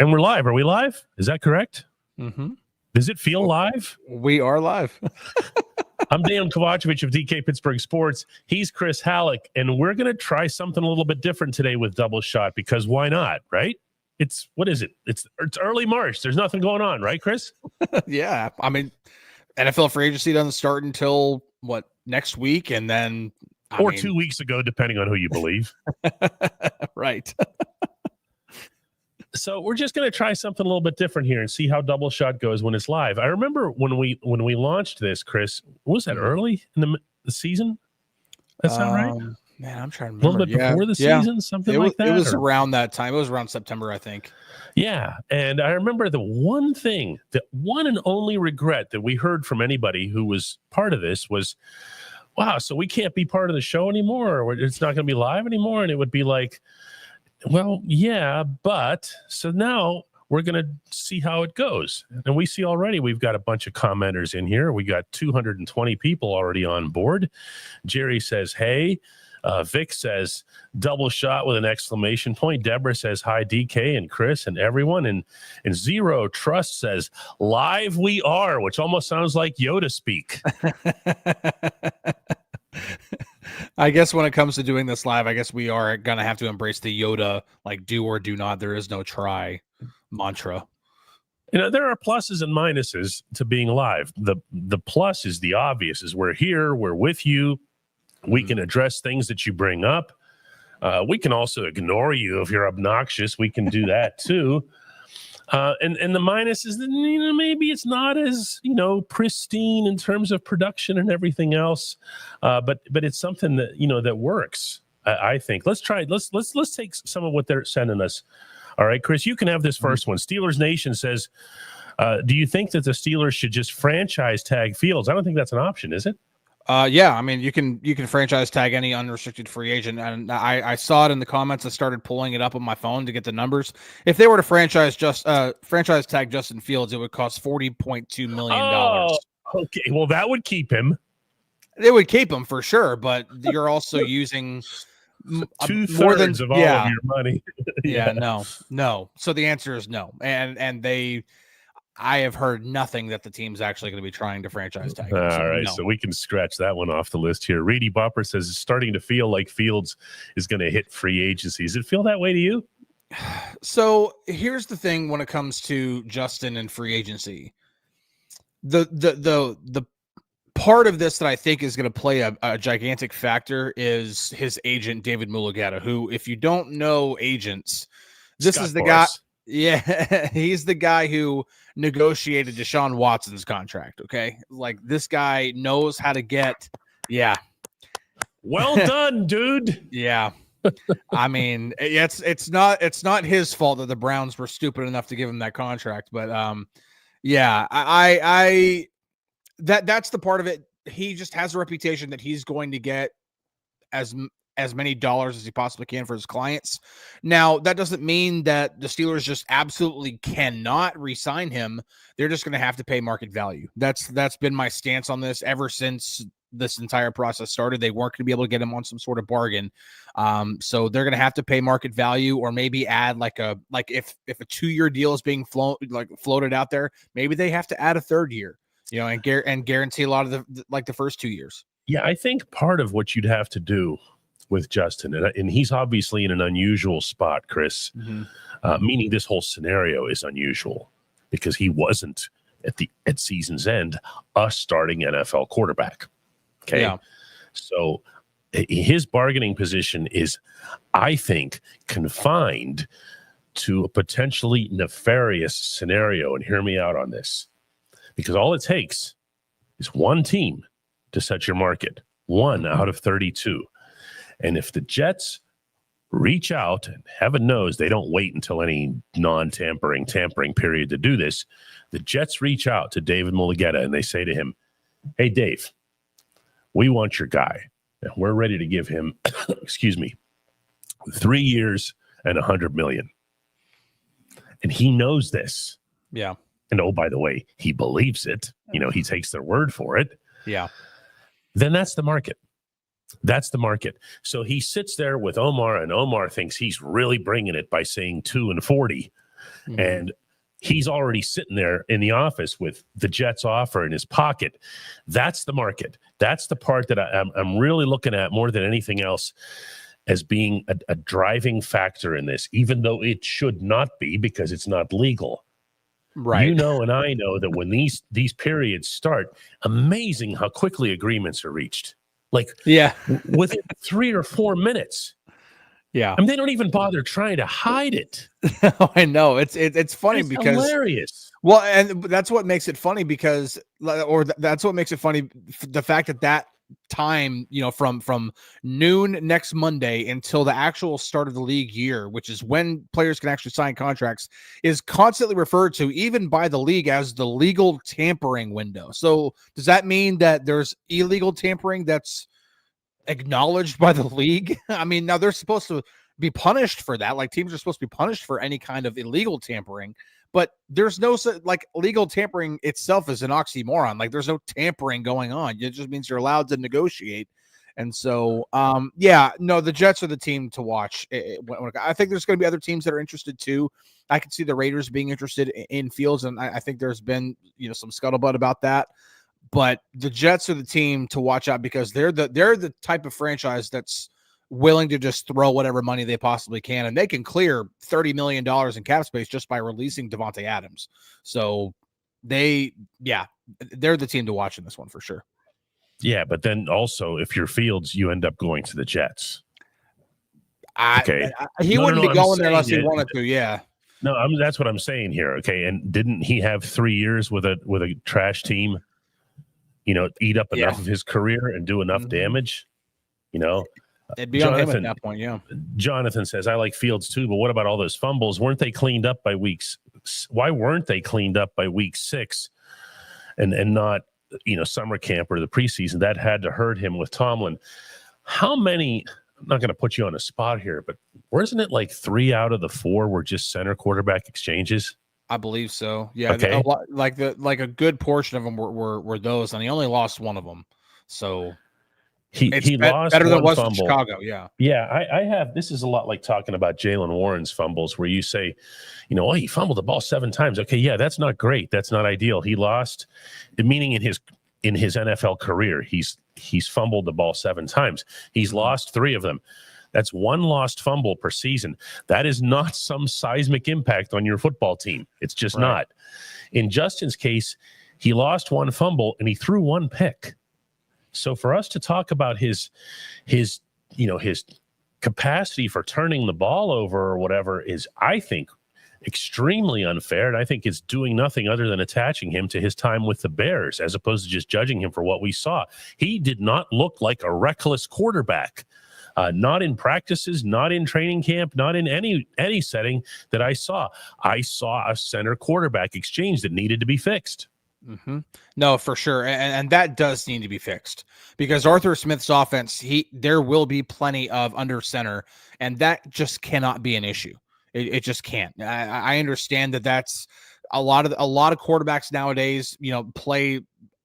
And we're live. Are we live? Is that correct? Mm-hmm. Does it feel live? We are live. I'm Dan Kovacevic of DK Pittsburgh Sports. He's Chris Halleck, and we're going to try something a little bit different today with Double Shot because why not, right? What is it? It's early March. There's nothing going on, right, Chris? Yeah. I mean, NFL free agency doesn't start until next week, and then 2 weeks ago, depending on who you believe. Right. So we're just going to try something a little bit different here and see how Double Shot goes when it's live. I remember when we launched this, Chris. Was that early in the season? That sound right? Man, I'm trying to remember. A little bit before the season, something like that. It was around that time. It was around September, I think. Yeah, and I remember the one and only regret that we heard from anybody who was part of this was, wow, so we can't be part of the show anymore, or it's not going to be live anymore, and it would be like, well, yeah, but so now we're going to see how it goes. And we see already we've got a bunch of commenters in here. We got 220 people already on board. Jerry says, hey. Vic says, double shot with an exclamation point. Deborah says, hi, DK and Chris and everyone. And Zero Trust says, live we are, which almost sounds like Yoda speak. I guess when it comes to doing this live, I guess we are going to have to embrace the Yoda, like do or do not, there is no try mantra. You know, there are pluses and minuses to being live. The plus is the obvious, is we're here, we're with you. We can address things that you bring up. We can also ignore you if you're obnoxious. We can do that too. And the minus is that, maybe it's not as, pristine in terms of production and everything else. But it's something that, that works. I think. Let's try. Let's take some of what they're sending us. All right, Chris, you can have this first one. Steelers Nation says, do you think that the Steelers should just franchise tag Fields? I don't think that's an option, is it? Yeah, I mean, you can franchise tag any unrestricted free agent, and I saw it in the comments. I started pulling it up on my phone to get the numbers. If they were to franchise tag Justin Fields, it would cost $40.2 million. Oh, okay, well, that would keep him. It would keep him for sure, but you're also using two-thirds of all of your money. No. So the answer is no, and I have heard nothing that the team's actually going to be trying to franchise tag him. All right, so we can scratch that one off the list here. Reedy Bopper says it's starting to feel like Fields is going to hit free agency. Does it feel that way to you? So here's the thing when it comes to Justin and free agency. The part of this that I think is going to play a gigantic factor is his agent, David Mulugeta, who, if you don't know agents, this is the guy. Yeah, he's the guy who negotiated Deshaun Watson's contract. Okay, like this guy knows how to get. Yeah, well done, dude. Yeah, I mean, it's not his fault that the Browns were stupid enough to give him that contract, but yeah, I that's the part of it. He just has a reputation that he's going to get as many dollars as he possibly can for his clients. Now, that doesn't mean that the Steelers just absolutely cannot re-sign him. They're just going to have to pay market value. That's been my stance on this ever since this entire process started. They weren't going to be able to get him on some sort of bargain. So they're going to have to pay market value, or maybe add if a 2-year deal is being floated out there, maybe they have to add a 3rd year, and guarantee a lot of the first 2 years. Yeah, I think part of what you'd have to do with Justin, and he's obviously in an unusual spot, Chris, meaning this whole scenario is unusual because he wasn't at season's end a starting NFL quarterback. Okay, yeah. So his bargaining position is, I think, confined to a potentially nefarious scenario. And hear me out on this, because all it takes is one team to set your market, 1 out of 32. And if the Jets reach out, and heaven knows they don't wait until any tampering period to do this, the Jets reach out to David Mulugeta and they say to him, hey, Dave, we want your guy. And we're ready to give him, 3 years and $100 million. And he knows this. Yeah. And oh, by the way, he believes it. He takes their word for it. Yeah. Then that's the market. That's the market. So he sits there with Omar, and Omar thinks he's really bringing it by saying 2 and 40. and he's already sitting there in the office with the Jets offer in his pocket. That's the market. That's the part that I'm really looking at more than anything else as being a driving factor in this, even though it should not be because it's not legal. Right. You know, and I know that when these periods start, amazing how quickly agreements are reached. Like, within 3 or 4 minutes. Yeah. I mean, they don't even bother trying to hide it. I know. It's funny because hilarious. Well, and that's what makes it funny because, that's what makes it funny. The fact that time, from noon next Monday until the actual start of the league year, which is when players can actually sign contracts, is constantly referred to even by the league as the legal tampering window. So does that mean that there's illegal tampering that's acknowledged by the league? I mean, now they're supposed to be punished for that. Like, teams are supposed to be punished for any kind of illegal tampering, but there's no, like, legal tampering itself is an oxymoron. Like, there's no tampering going on. It just means you're allowed to negotiate. And so, the Jets are the team to watch. I think there's going to be other teams that are interested too. I could see the Raiders being interested in Fields, and I think there's been, some scuttlebutt about that. But the Jets are the team to watch out because they're the type of franchise that's willing to just throw whatever money they possibly can, and they can clear $30 million in cap space just by releasing Devontae Adams. So they're the team to watch in this one for sure. Yeah, but then also if you're Fields, you end up going to the Jets. He wouldn't be going there unless he wanted to. Yeah. No, that's what I'm saying here. Okay, and didn't he have 3 years with a trash team? Eat up enough of his career and do enough damage. It'd be on him at that point. Yeah. Jonathan says, I like Fields too, but what about all those fumbles? Weren't they cleaned up by weeks? Why weren't they cleaned up by week 6 and not, summer camp or the preseason? That had to hurt him with Tomlin. How many, I'm not going to put you on a spot here, but wasn't it like 3 out of the 4 were just center quarterback exchanges? I believe so. Yeah. Okay. A good portion of them were those, and he only lost one of them. So he lost better than it was fumble. in Chicago. Yeah. Yeah. I have, this is a lot like talking about Jaylen Warren's fumbles where you say, he fumbled the ball 7 times. Okay. Yeah. That's not great. That's not ideal. He lost, meaning in his NFL career, he's fumbled the ball 7 times. He's lost 3 of them. That's 1 lost fumble per season. That is not some seismic impact on your football team. It's just not. In Justin's case, he lost 1 fumble and he threw 1 pick. So for us to talk about his capacity for turning the ball over or whatever is, I think, extremely unfair. And I think it's doing nothing other than attaching him to his time with the Bears, as opposed to just judging him for what we saw. He did not look like a reckless quarterback. Not in practices, not in training camp, not in any setting that I saw. I saw a center quarterback exchange that needed to be fixed. Mm-hmm. No, for sure. And that does need to be fixed because Arthur Smith's offense, there will be plenty of under center, and that just cannot be an issue. It just can't. I understand that's a lot of quarterbacks nowadays, play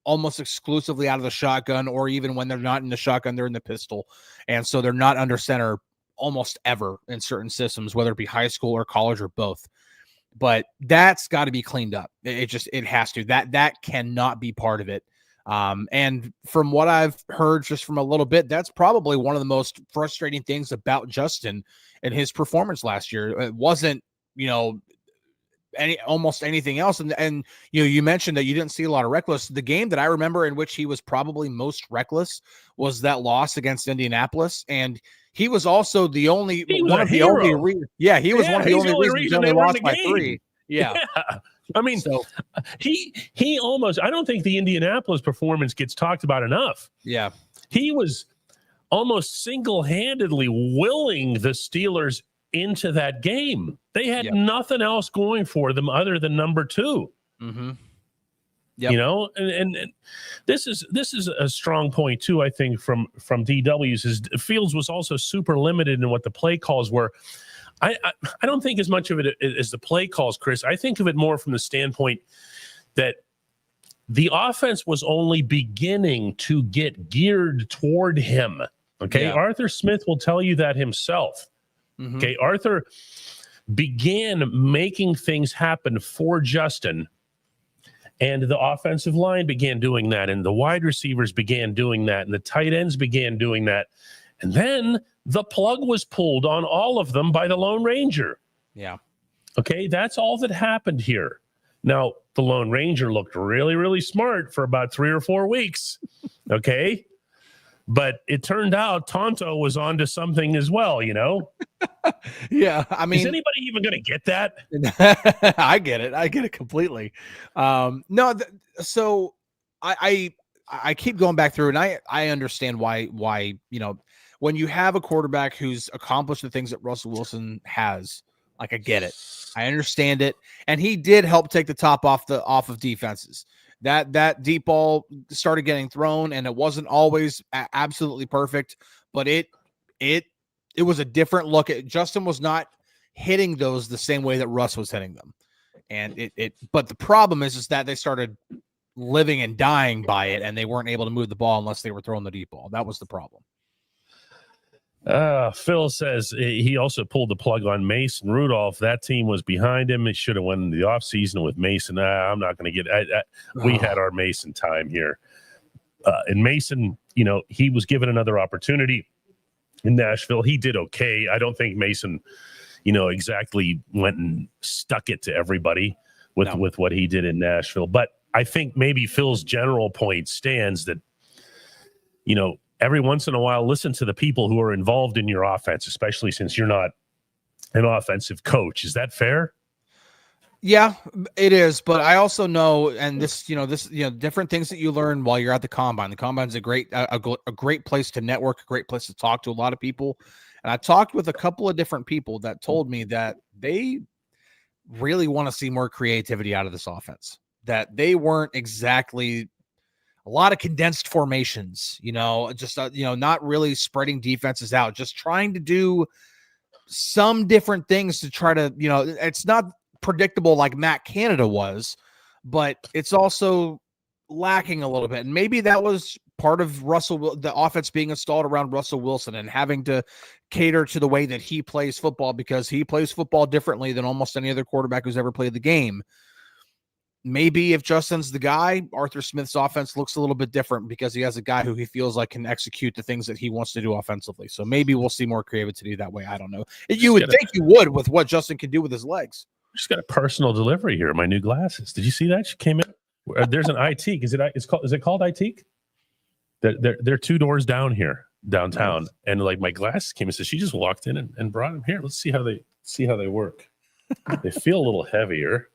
almost exclusively out of the shotgun, or even when they're not in the shotgun, they're in the pistol. And so they're not under center almost ever in certain systems, whether it be high school or college or both. But that's got to be cleaned up. It has to. That cannot be part of it. And from what I've heard just from a little bit, that's probably one of the most frustrating things about Justin and his performance last year. It wasn't, almost anything else. And you mentioned that you didn't see a lot of reckless. The game that I remember in which he was probably most reckless was that loss against Indianapolis. And he was also the only one of the only reasons. Yeah, he was one of the only reasons they lost by 3. Yeah. I mean, so he almost, I don't think the Indianapolis performance gets talked about enough. Yeah. He was almost single-handedly willing the Steelers into that game. They had nothing else going for them other than number 2. Mm-hmm. Yep. And this is a strong point too, I think, from DW's is Fields was also super limited in what the play calls were. I don't think as much of it as the play calls, Chris. I think of it more from the standpoint that the offense was only beginning to get geared toward him. Okay. Yeah. Arthur Smith will tell you that himself. Mm-hmm. Okay. Arthur, began making things happen for Justin, and the offensive line began doing that, and the wide receivers began doing that, and the tight ends began doing that. And then the plug was pulled on all of them by the Lone Ranger. Yeah. Okay, that's all that happened here. Now, the Lone Ranger looked really, really smart for about 3 or 4 weeks. Okay. But it turned out Tonto was onto something as well, you know? Yeah. I mean, is anybody even going to get that? I get it. I get it completely. No, so I keep going back through, and I understand why, you know, when you have a quarterback who's accomplished the things that Russell Wilson has, like, I get it. I understand it. And he did help take the top off of defenses. That deep ball started getting thrown, and it wasn't always absolutely perfect, but it was a different look. Justin was not hitting those the same way that Russ was hitting them. And but the problem is that they started living and dying by it, and they weren't able to move the ball unless they were throwing the deep ball. That was the problem. Phil says he also pulled the plug on Mason Rudolph. That team was behind him. It should have won the offseason with Mason. I'm not going to get we had our Mason time here. And Mason, you know, he was given another opportunity in Nashville. He did okay. I don't think Mason, you know, exactly went and stuck it to everybody with what he did in Nashville. But I think maybe Phil's general point stands that, you know, every once in a while, listen to the people who are involved in your offense, especially since you're not an offensive coach. Is that fair? Yeah, it is. But I also know, and this, different things that you learn while you're at the combine. The combine's a great place to network, a great place to talk to a lot of people. And I talked with a couple of different people that told me that they really want to see more creativity out of this offense, that they weren't exactly a lot of condensed formations, just, not really spreading defenses out, just trying to do some different things to try to, it's not predictable like Matt Canada was, but it's also lacking a little bit. And maybe that was part of the offense being installed around Russell Wilson and having to cater to the way that he plays football, because he plays football differently than almost any other quarterback who's ever played the game. Maybe if Justin's the guy, Arthur Smith's offense looks a little bit different because he has a guy who he feels like can execute the things that he wants to do offensively. So maybe we'll see more creativity that way. I don't know. You would think you would with what Justin can do with his legs. Just got a personal delivery here. My new glasses. Did you see that? She came in. There's an iTeque. Is it called iTeque? They're 2 doors down here downtown, nice. And like my glasses came in. So she just walked in and brought them here. Let's see how they work. They feel a little heavier.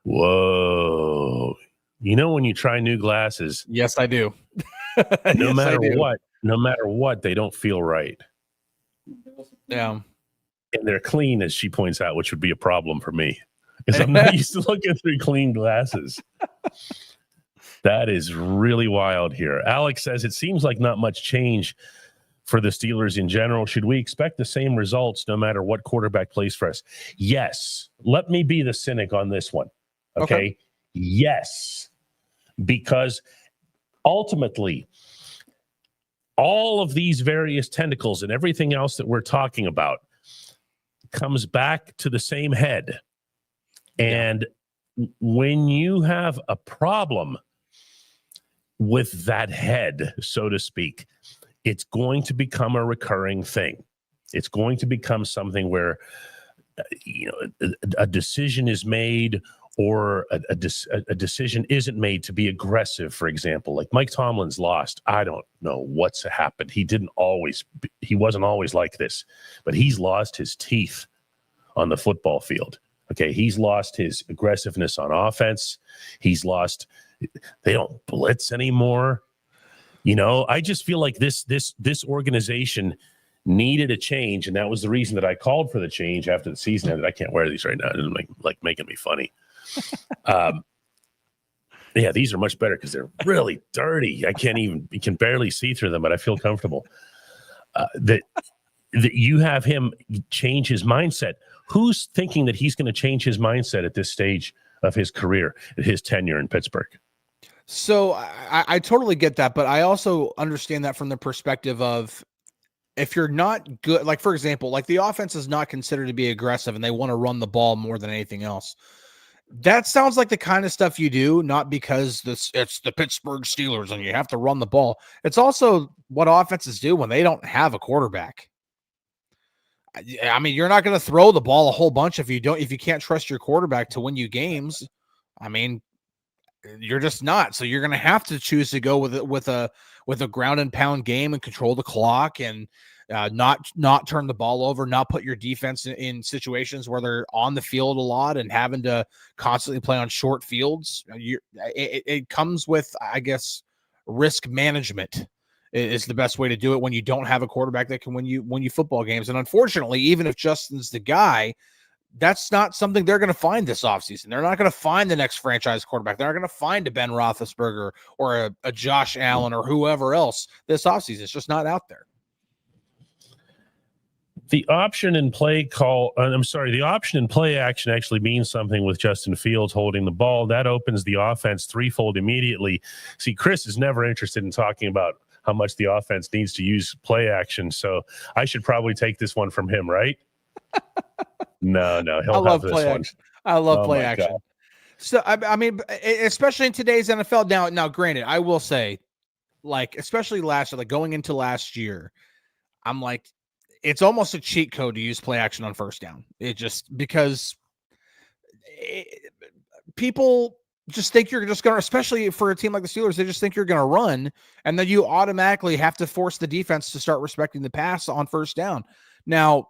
Whoa. You know, when you try new glasses. Yes, I do. No matter what, they don't feel right. Yeah. And they're clean, as she points out, which would be a problem for me, because I'm not used to looking through clean glasses. That is really wild here. Alex says it seems like not much change for the Steelers in general. Should we expect the same results no matter what quarterback plays for us? Yes. Let me be the cynic on this one. Okay. Yes. Because ultimately, all of these various tentacles and everything else that we're talking about comes back to the same head. And when you have a problem with that head, so to speak, it's going to become a recurring thing. It's going to become something where, a decision is made, or a decision isn't made to be aggressive, for example. Like Mike Tomlin's lost. I don't know what's happened. He wasn't always like this, but he's lost his teeth on the football field. Okay, he's lost his aggressiveness on offense. They don't blitz anymore. I just feel like this organization needed a change, and that was the reason that I called for the change after the season ended. I can't wear these right now. It's making me funny. Yeah, these are much better because they're really dirty. You can barely see through them, but I feel comfortable. That you have him change his mindset. Who's thinking that he's going to change his mindset at this stage of his career, at his tenure in Pittsburgh? So I totally get that, but I also understand that from the perspective of if you're not good, like for example, like the offense is not considered to be aggressive and they want to run the ball more than anything else. That sounds like the kind of stuff you do, not because it's the Pittsburgh Steelers and you have to run the ball. It's also what offenses do when they don't have a quarterback. I mean, you're not going to throw the ball a whole bunch if you can't trust your quarterback to win you games. I mean, you're just not. So you're going to have to choose to go with a ground and pound game and control the clock and not turn the ball over, not put your defense in situations where they're on the field a lot and having to constantly play on short fields. It comes with, I guess, risk management is the best way to do it when you don't have a quarterback that can win you football games. And unfortunately, even if Justin's the guy, that's not something they're going to find this offseason. They're not going to find the next franchise quarterback. They're not going to find a Ben Roethlisberger or a Josh Allen or whoever else this offseason. It's just not out there. The option and play action actually means something with Justin Fields holding the ball. That opens the offense threefold immediately. See, Chris is never interested in talking about how much the offense needs to use play action. So I should probably take this one from him, right? No, he'll have this one. I love play action. God. So, I mean, especially in today's NFL. Now, granted, I will say, like, especially last year, like going into last year, I'm like, it's almost a cheat code to use play action on first down. It just because people just think you're just going to, especially for a team like the Steelers, they just think you're going to run, and then you automatically have to force the defense to start respecting the pass on first down. Now,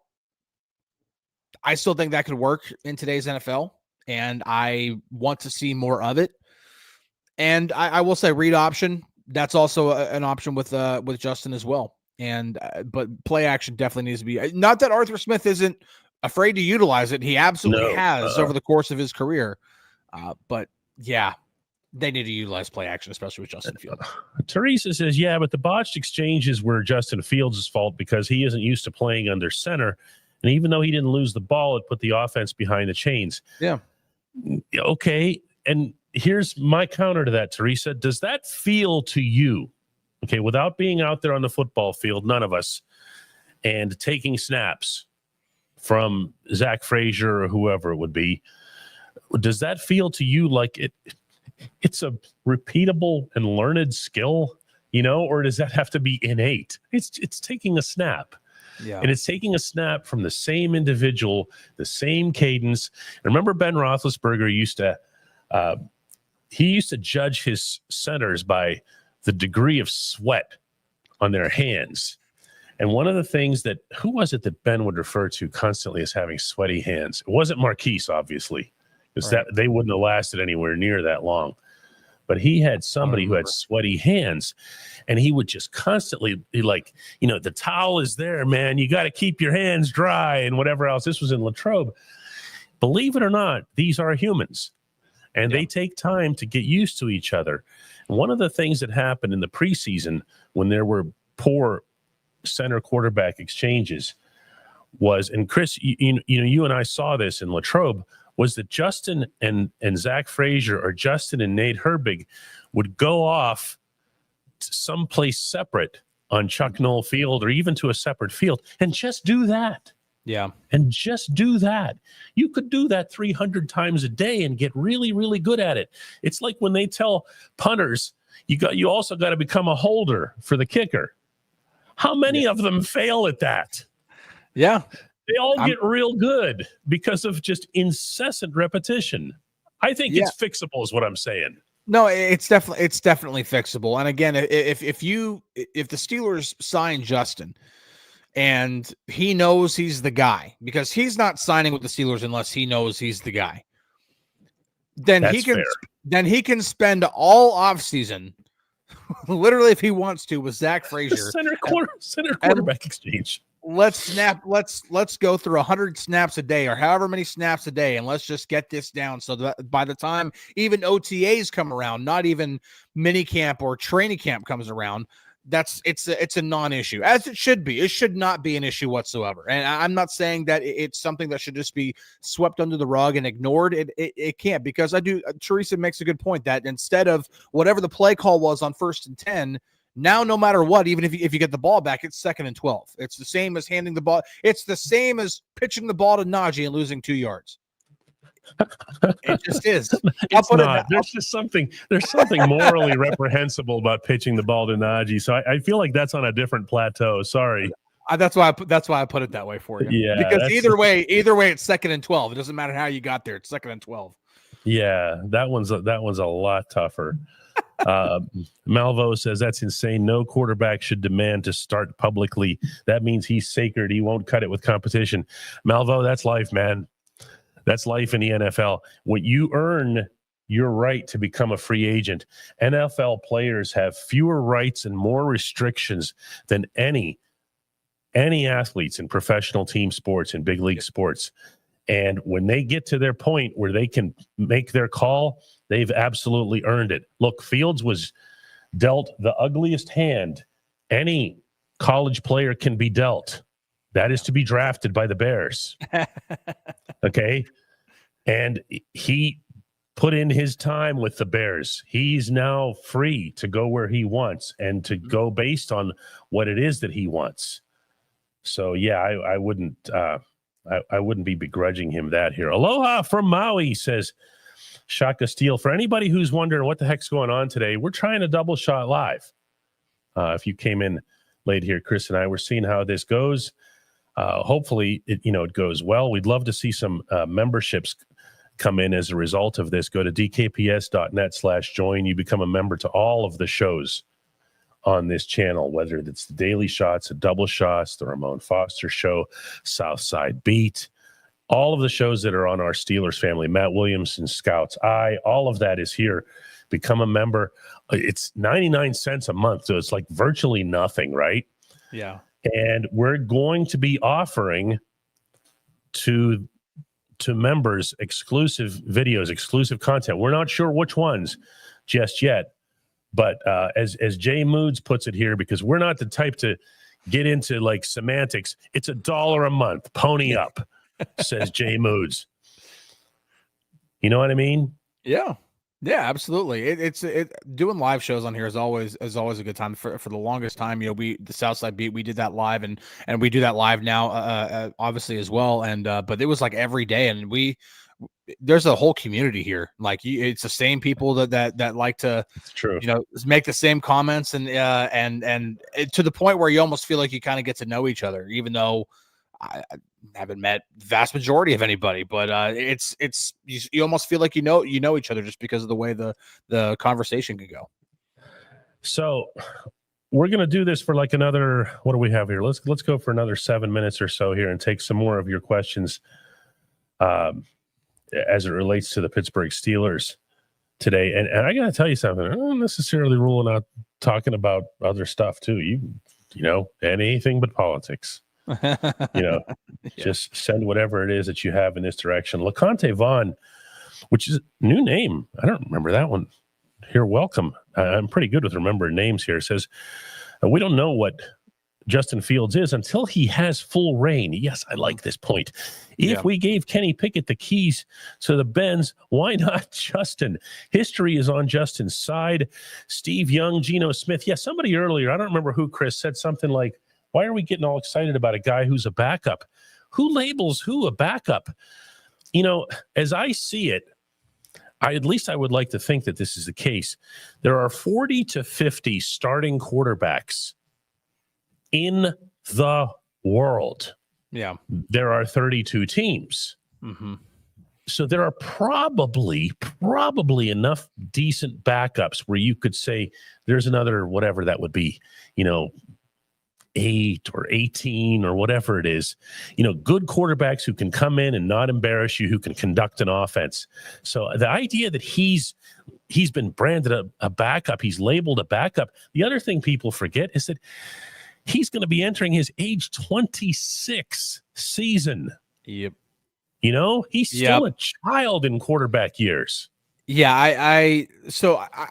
I still think that could work in today's NFL, and I want to see more of it. And I will say read option. That's also an option with Justin as well. And but play action definitely needs to be. Not that Arthur Smith isn't afraid to utilize it. He absolutely has over the course of his career. But yeah, they need to utilize play action, especially with Justin Fields. Teresa says, yeah, but the botched exchanges were Justin Fields' fault because he isn't used to playing under center. And even though he didn't lose the ball, it put the offense behind the chains. Yeah. Okay. And here's my counter to that, Teresa. Does that feel to you, okay, without being out there on the football field, none of us, and taking snaps from Zach Frazier or whoever it would be, does that feel to you like it's a repeatable and learned skill, or does that have to be innate? It's taking a snap. Yeah. And it's taking a snap from the same individual, the same cadence. And remember Ben Roethlisberger used to judge his centers by the degree of sweat on their hands. And one of the things who was it that Ben would refer to constantly as having sweaty hands? It wasn't Marquise, obviously, because right. They wouldn't have lasted anywhere near that long. But he had somebody who had sweaty hands, and he would just constantly be like, the towel is there, man. You got to keep your hands dry and whatever else. This was in Latrobe. Believe it or not, these are humans, and they take time to get used to each other. And one of the things that happened in the preseason when there were poor center quarterback exchanges was, and Chris, you and I saw this in Latrobe, was that Justin and Zach Frazier or Justin and Nate Herbig would go off to someplace separate on Chuck Noll Field or even to a separate field and just do that. Yeah. And just do that. You could do that 300 times a day and get really, really good at it. It's like when they tell punters, you also got to become a holder for the kicker. How many of them fail at that? Yeah. They all get real good because of just incessant repetition. I think it's fixable is what I'm saying. No, it's definitely fixable. And again, if the Steelers sign Justin and he knows he's the guy, because he's not signing with the Steelers unless he knows he's the guy, then he can spend all offseason literally if he wants to with Zach Frazier. Center quarterback exchange. Let's go through 100 snaps a day or however many snaps a day, and let's just get this down so that by the time even OTAs come around, not even mini camp or training camp comes around, it's a non-issue, as it should be. It should not be an issue whatsoever. And I'm not saying that it's something that should just be swept under the rug and ignored. It can't, because Teresa makes a good point that instead of whatever the play call was on 1st and 10, Now, no matter what, even if you get the ball back, it's 2nd and 12. It's the same as handing the ball. It's the same as pitching the ball to Najee and losing 2 yards. It just is. It's not. There's something morally reprehensible about pitching the ball to Najee. So I feel like that's on a different plateau. Sorry. That's why I put it that way for you. Yeah. Because either way, it's 2nd and 12. It doesn't matter how you got there. It's 2nd and 12. Yeah, that one's a lot tougher. Malvo says that's insane. No quarterback should demand to start publicly. That means he's sacred. He won't cut it with competition. Malvo, that's life, man. That's life in the NFL. When you earn your right to become a free agent, NFL players have fewer rights and more restrictions than any athletes in professional team sports and big league sports. And when they get to their point where they can make their call, they've absolutely earned it. Look, Fields was dealt the ugliest hand any college player can be dealt. That is to be drafted by the Bears. Okay. And he put in his time with the Bears. He's now free to go where he wants and to go based on what it is that he wants. So, yeah, I wouldn't be begrudging him that here. Aloha from Maui, says Shaka Steele. For anybody who's wondering what the heck's going on today, we're trying a double shot live. If you came in late here, Chris and I, we're seeing how this goes. Hopefully, it goes well. We'd love to see some memberships come in as a result of this. Go to dkps.net/join. You become a member to all of the shows on this channel, whether it's the Daily Shots, the Double Shots, the Ramon Foster Show, Southside Beat, all of the shows that are on our Steelers family, Matt Williamson, Scouts Eye, all of that is here. Become a member. It's 99 cents a month, so it's like virtually nothing, right? Yeah. And we're going to be offering to members exclusive videos, exclusive content. We're not sure which ones just yet. But as Jay Moods puts it here, because we're not the type to get into like semantics, it's $1 a month. Pony up, says Jay Moods. You know what I mean? Yeah. Yeah, absolutely. It's doing live shows on here is always a good time. For the longest time, the Southside Beat, we did that live, and we do that live now, obviously as well. And but it was like every day, and there's a whole community here. Like it's the same people that like to, it's true, make the same comments and to the point where you almost feel like you kind of get to know each other, even though I haven't met the vast majority of anybody, but it's you almost feel like you know each other just because of the way the conversation can go. So we're gonna do this for like another, what do we have here? Let's go for another 7 minutes or so here and take some more of your questions as it relates to the Pittsburgh Steelers today. And I gotta tell you something, I'm not necessarily ruling out talking about other stuff too. You anything but politics. Yeah. Just send whatever it is that you have in this direction. LeConte Vaughn, which is a new name. I don't remember that one. Here, welcome. I'm pretty good with remembering names here. It says, we don't know what Justin Fields is until he has full reign. Yes, I like this point. If we gave Kenny Pickett the keys to the Benz, why not Justin? History is on Justin's side. Steve Young, Geno Smith. Yeah, somebody earlier, I don't remember who, Chris, said something like, why are we getting all excited about a guy who's a backup? Who labels who a backup? As I see it, at least I would like to think that this is the case. There are 40 to 50 starting quarterbacks in the world. Yeah. There are 32 teams. Mm-hmm. So there are probably enough decent backups where you could say there's another, whatever that would be, 8 or 18 or whatever it is, good quarterbacks who can come in and not embarrass you, who can conduct an offense. So the idea that he's been branded a backup, he's labeled a backup. The other thing people forget is that he's going to be entering his age 26 season. Yep. He's still a child in quarterback years. Yeah,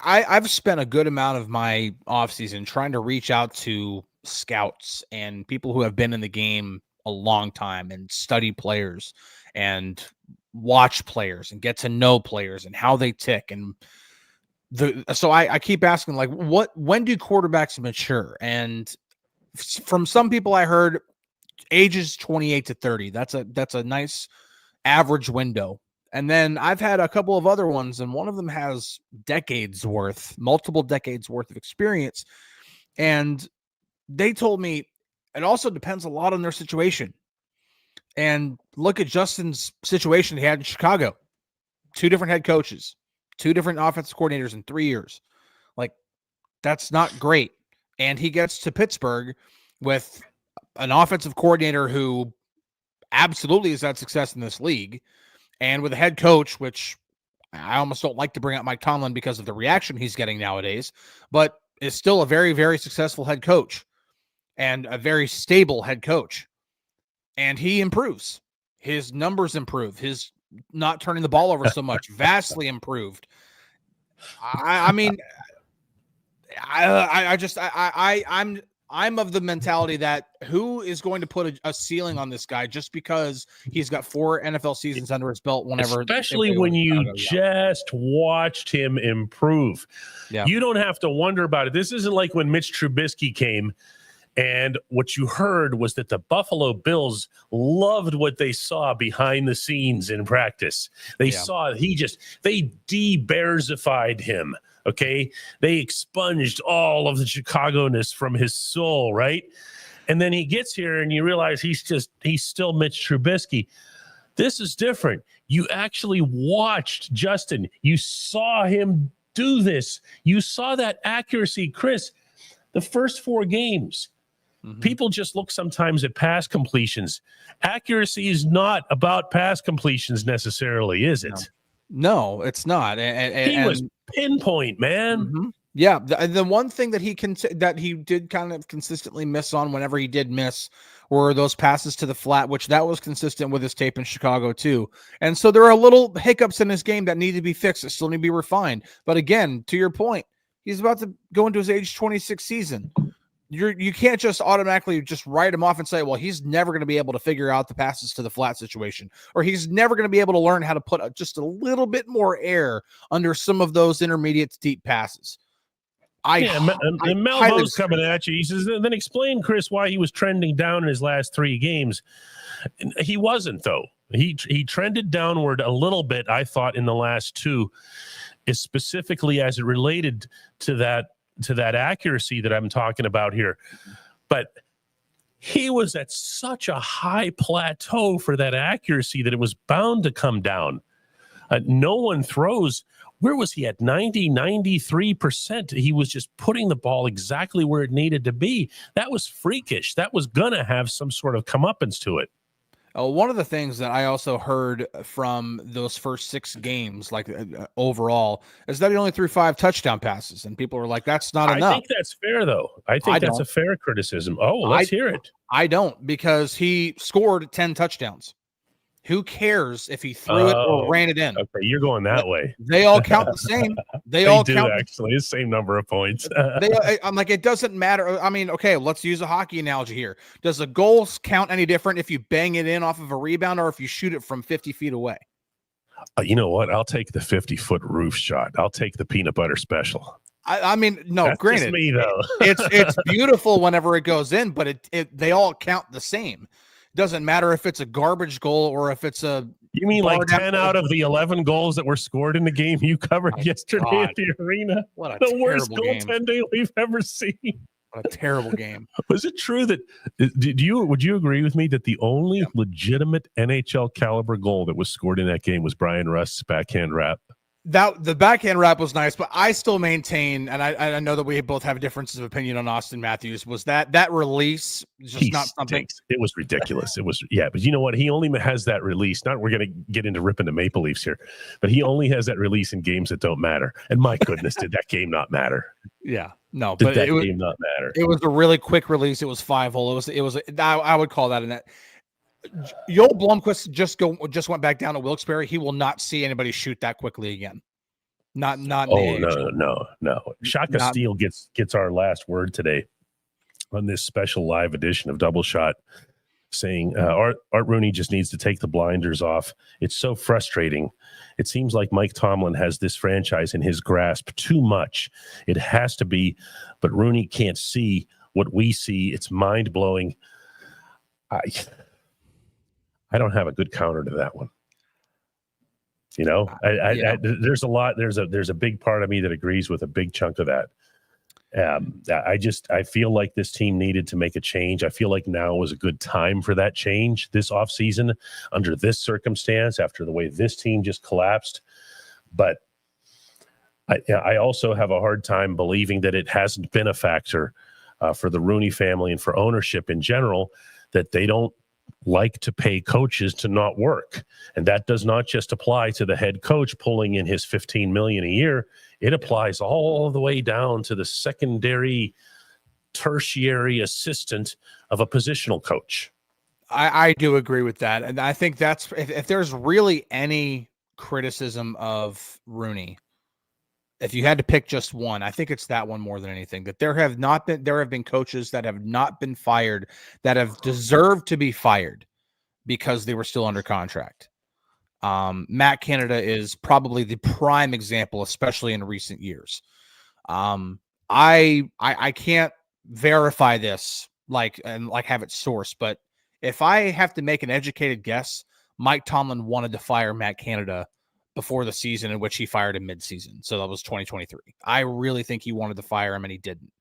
I've spent a good amount of my offseason trying to reach out to scouts and people who have been in the game a long time and study players and watch players and get to know players and how they tick. And So I keep asking, like, when do quarterbacks mature? And from some people I heard ages 28 to 30. That's a nice average window. And then I've had a couple of other ones, and one of them has multiple decades worth of experience. And they told me it also depends a lot on their situation. And look at Justin's situation he had in Chicago. 2 different head coaches, 2 different offensive coordinators in 3 years. Like, that's not great. And he gets to Pittsburgh with an offensive coordinator who absolutely has had success in this league, and with a head coach, which I almost don't like to bring up Mike Tomlin because of the reaction he's getting nowadays, but is still a very, very successful head coach and a very stable head coach. And he improves. His numbers improve. His not turning the ball over so much vastly improved. I mean, I'm of the mentality that who is going to put a ceiling on this guy just because he's got 4 NFL seasons under his belt? Especially when you just watched him improve. Yeah. You don't have to wonder about it. This isn't like when Mitch Trubisky came, and what you heard was that the Buffalo Bills loved what they saw behind the scenes in practice. They saw they de-Bearsified him. Okay. They expunged all of the Chicago-ness from his soul. Right. And then he gets here and you realize he's still Mitch Trubisky. This is different. You actually watched Justin. You saw him do this. You saw that accuracy, Chris, the first 4 games. Mm-hmm. People just look sometimes at pass completions. Accuracy is not about pass completions necessarily, is it? No, it's not. And he was pinpoint, man. Mm-hmm. Yeah, the one thing that he did kind of consistently miss on whenever he did miss were those passes to the flat, which that was consistent with his tape in Chicago too. And so there are little hiccups in his game that need to be fixed, that still need to be refined. But again, to your point, he's about to go into his age 26 season. You can't just automatically just write him off and say, well, he's never going to be able to figure out the passes to the flat situation, or he's never going to be able to learn how to put just a little bit more air under some of those intermediate to deep passes. Melvo's coming at you. He says, then explain, Chris, why he was trending down in his last 3 games. He wasn't, though. He trended downward a little bit, I thought, in the last 2, specifically as it related to that accuracy that I'm talking about here. But he was at such a high plateau for that accuracy that it was bound to come down. No one throws. Where was he at? 93%? He was just putting the ball exactly where it needed to be. That was freakish. That was going to have some sort of comeuppance to it. One of the things that I also heard from those first 6 games, like overall, is that he only threw 5 touchdown passes, and people were like, "That's not enough." I think that's fair, though. I think that's a fair criticism. Oh, let's hear it. I don't, because he scored 10 touchdowns. Who cares if he threw it or ran it in? Okay, you're going that way. They all count the same. They all count actually the same number of points. I'm like, it doesn't matter. I mean, okay, let's use a hockey analogy here. Does a goal count any different if you bang it in off of a rebound or if you shoot it from 50 feet away? You know what? I'll take the 50-foot roof shot. I'll take the peanut butter special. I mean, no, that's granted, just me though. it's beautiful whenever it goes in, but they all count the same. Doesn't matter if it's a garbage goal or if it's a. You mean like 10 out of the 11 goals that were scored in the game you covered yesterday at the arena? What a the worst goaltending we've ever seen. What a terrible game. Was it true that would you agree with me that the only legitimate NHL caliber goal that was scored in that game was Brian Rust's backhand wrap? That the backhand wrap was nice, but I still maintain, and I know that we both have differences of opinion on Austin Matthews, was that release just not something. It was ridiculous. It was, but you know what? He only has that release. We're going to get into ripping the Maple Leafs here, but he only has that release in games that don't matter. And my goodness, did that game not matter? Yeah, no, did that game not matter? It was a really quick release. It was 5-hole. It was. I would call that a net. Joel Blomqvist just went back down to Wilkes-Barre. He will not see anybody shoot that quickly again. Not. No. Shaka Steele gets our last word today on this special live edition of Double Shot. saying Art Rooney just needs to take the blinders off. It's so frustrating. It seems like Mike Tomlin has this franchise in his grasp too much. It has to be, but Rooney can't see what we see. It's mind-blowing. I don't have a good counter to that one. You know, there's a lot. There's a big part of me that agrees with a big chunk of that. I feel like this team needed to make a change. I feel like now was a good time for that change this offseason under this circumstance after the way this team just collapsed. But I also have a hard time believing that it hasn't been a factor for the Rooney family and for ownership in general that they don't like to pay coaches to not work. And that does not just apply to the head coach pulling in his $15 million a year. It applies all the way down to the secondary, tertiary assistant of a positional coach. I do agree with that. And I think that's, if there's really any criticism of Rooney, if you had to pick just one, I think it's that one more than anything. That there have been coaches that have not been fired that have deserved to be fired because they were still under contract. Matt Canada is probably the prime example, especially in recent years. I can't verify this and have it sourced, but if I have to make an educated guess, Mike Tomlin wanted to fire Matt Canada before the season in which he fired him mid-season. So that was 2023. I really think he wanted to fire him and he didn't.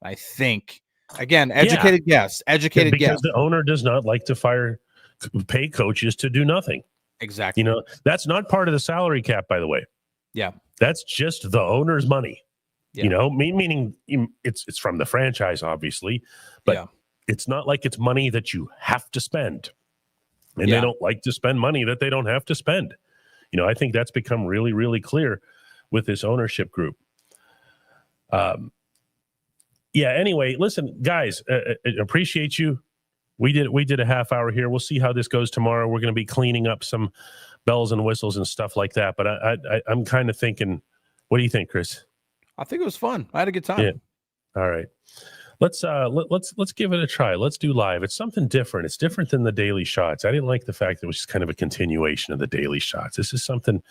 I think, again, educated guess. Because the owner does not like to pay coaches to do nothing. Exactly. You know, that's not part of the salary cap, by the way. Yeah. That's just the owner's money. Yeah. You know, meaning it's from the franchise, obviously, but it's not like it's money that you have to spend. And they don't like to spend money that they don't have to spend. You know, I think that's become really, really clear with this ownership group. Anyway, listen, guys, appreciate you. We did a half hour here. We'll see how this goes tomorrow. We're going to be cleaning up some bells and whistles and stuff like that. But I'm kind of thinking, what do you think, Chris? I think it was fun. I had a good time. Yeah. All right. Let's give it a try. Let's do live. It's something different. It's different than the Daily Shots. I didn't like the fact that it was just kind of a continuation of the Daily Shots. This is something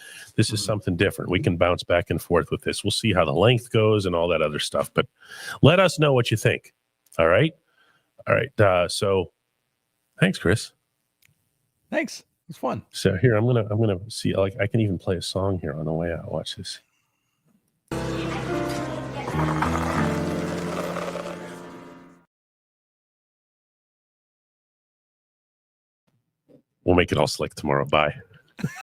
different. We can bounce back and forth with this. We'll see how the length goes and all that other stuff. But let us know what you think. All right. So thanks, Chris. Thanks. It's fun. So here, I'm gonna see, like, I can even play a song here on the way out. Watch this. We'll make it all slick tomorrow. Bye.